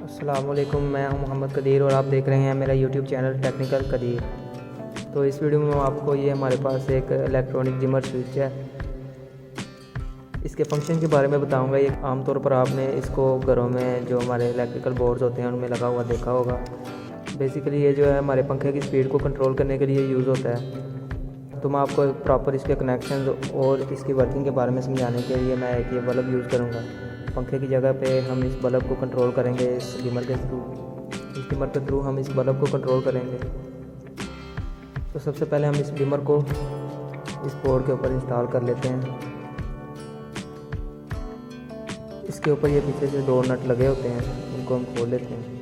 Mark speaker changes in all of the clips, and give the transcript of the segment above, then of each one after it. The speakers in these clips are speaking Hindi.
Speaker 1: अस्सलामुअलैकुम, मैं हूं मोहम्मद कदीर और आप देख रहे हैं मेरा यूट्यूब चैनल टेक्निकल कदीर। तो इस वीडियो में आपको ये हमारे पास एक इलेक्ट्रॉनिक जिमर स्विच है, इसके फंक्शन के बारे में बताऊंगा। ये आमतौर पर आपने इसको घरों में जो हमारे इलेक्ट्रिकल बोर्ड्स होते हैं उनमें लगा हुआ देखा होगा। बेसिकली ये जो है हमारे पंखे की स्पीड को कंट्रोल करने के लिए यूज़ होता है। तो मैं आपको प्रॉपर इसके कनेक्शन और इसकी वर्किंग के बारे में समझाने के लिए मैं एक ये बल्ब यूज़ करूँगा। पंखे की जगह पे हम इस बल्ब को कंट्रोल करेंगे इस डिमर के थ्रू। इस डिमर के थ्रू हम इस बल्ब को कंट्रोल करेंगे। तो सबसे पहले हम इस डिमर को इस बोर्ड के ऊपर इंस्टॉल कर लेते हैं। इसके ऊपर ये पीछे से 2 नट लगे होते हैं, उनको हम खोल लेते हैं।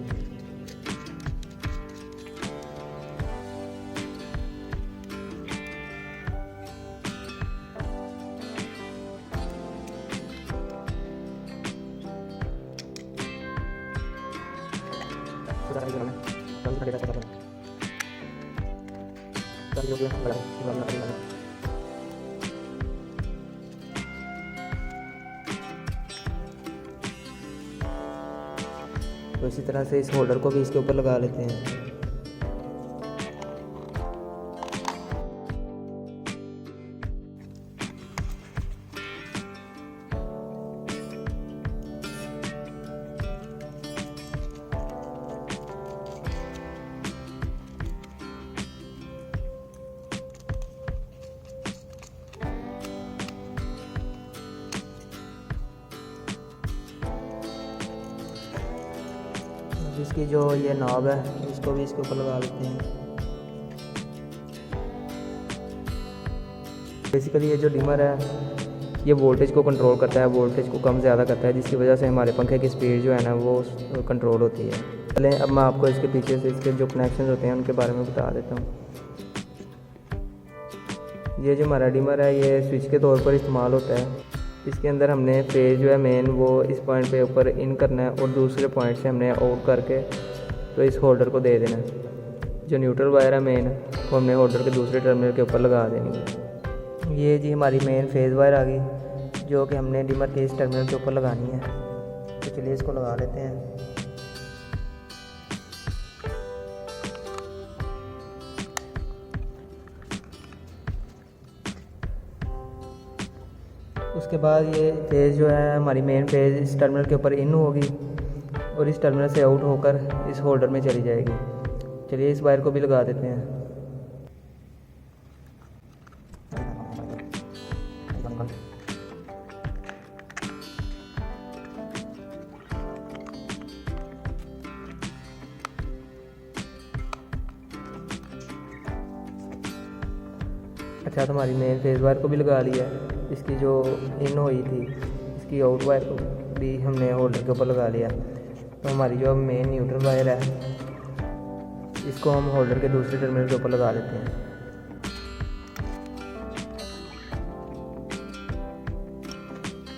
Speaker 1: तो इसी तरह से इस होल्डर को भी इसके ऊपर लगा लेते हैं। इसकी जो ये नॉब है इसको भी इसके ऊपर लगा लेते हैं। बेसिकली ये जो डिमर है ये वोल्टेज को कंट्रोल करता है, वोल्टेज को कम ज़्यादा करता है, जिसकी वजह से हमारे पंखे की स्पीड जो है ना वो कंट्रोल होती है। पहले अब मैं आपको इसके पीछे से इसके जो कनेक्शन होते हैं उनके बारे में बता देता हूँ। ये जो हमारा डिमर है ये स्विच के तौर पर इस्तेमाल होता है। इसके अंदर हमने फेज जो है मेन वो इस पॉइंट पे ऊपर इन करना है और दूसरे पॉइंट से हमने आउट करके तो इस होल्डर को दे देना है। जो न्यूट्रल वायर है मेन वो हमने होल्डर के दूसरे टर्मिनल के ऊपर लगा देनी है। ये जी हमारी मेन फेज वायर आ गई जो कि हमने डिमर के इस टर्मिनल के ऊपर लगानी है। तो चलिए इसको लगा लेते हैं। उसके बाद ये फेज़ जो है हमारी मेन फेज़ इस टर्मिनल के ऊपर इन होगी और इस टर्मिनल से आउट होकर इस होल्डर में चली जाएगी। चलिए इस वायर को भी लगा देते हैं। अच्छा, तो हमारी मेन फेज़ वायर को भी लगा लिया है। इसकी जो इन हुई थी इसकी आउट वायर को भी हमने होल्डर के ऊपर लगा लिया। तो हमारी जो मेन न्यूट्रल वायर है इसको हम होल्डर के दूसरे टर्मिनल के ऊपर लगा लेते हैं।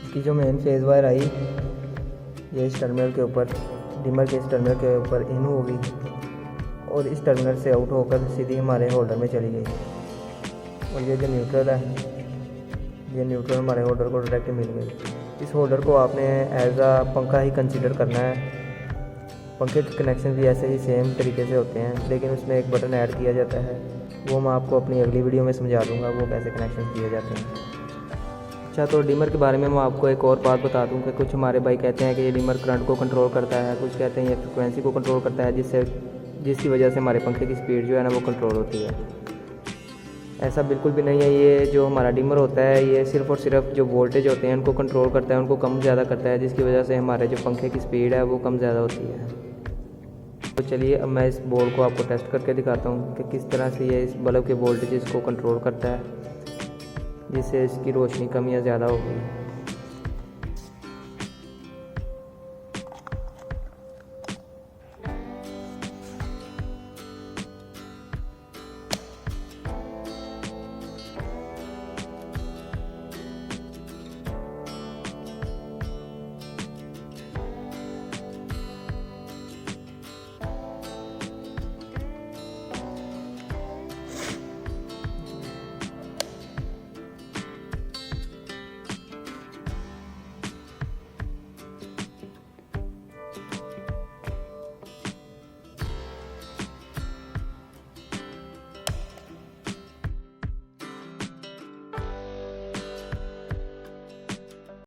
Speaker 1: इसकी जो मेन फेज वायर आई ये इस टर्मिनल के ऊपर डिमर के इस टर्मिनल के ऊपर इन होगी और इस टर्मिनल से आउट होकर सीधी हमारे होल्डर में चली गई। और ये जो न्यूट्रल है ये न्यूट्रल हमारे होल्डर को डायरेक्ट मिल गई। इस होल्डर को आपने एज आ पंखा ही कंसीडर करना है। पंखे के कनेक्शन भी ऐसे ही सेम तरीके से होते हैं, लेकिन उसमें एक बटन ऐड किया जाता है, वो मैं आपको अपनी अगली वीडियो में समझा दूंगा वो कैसे कनेक्शन किए जाते हैं। अच्छा, तो डिमर के बारे में मैं आपको एक और बात बता दूं कि कुछ हमारे भाई कहते हैं कि ये डिमर करंट को कंट्रोल करता है, कुछ कहते हैं ये फ्रिक्वेंसी को कंट्रोल करता है, जिसकी वजह से हमारे पंखे की स्पीड जो है ना वो कंट्रोल होती है। ऐसा बिल्कुल भी नहीं है। ये जो हमारा डिमर होता है ये सिर्फ़ और सिर्फ जो वोल्टेज होते हैं उनको कंट्रोल करता है, उनको कम ज़्यादा करता है, जिसकी वजह से हमारे जो पंखे की स्पीड है वो कम ज़्यादा होती है। तो चलिए अब मैं इस बोर्ड को आपको टेस्ट करके दिखाता हूँ कि किस तरह से ये इस बल्ब के वोल्टेज को कंट्रोल करता है, जिससे इसकी रोशनी कम या ज़्यादा होगी।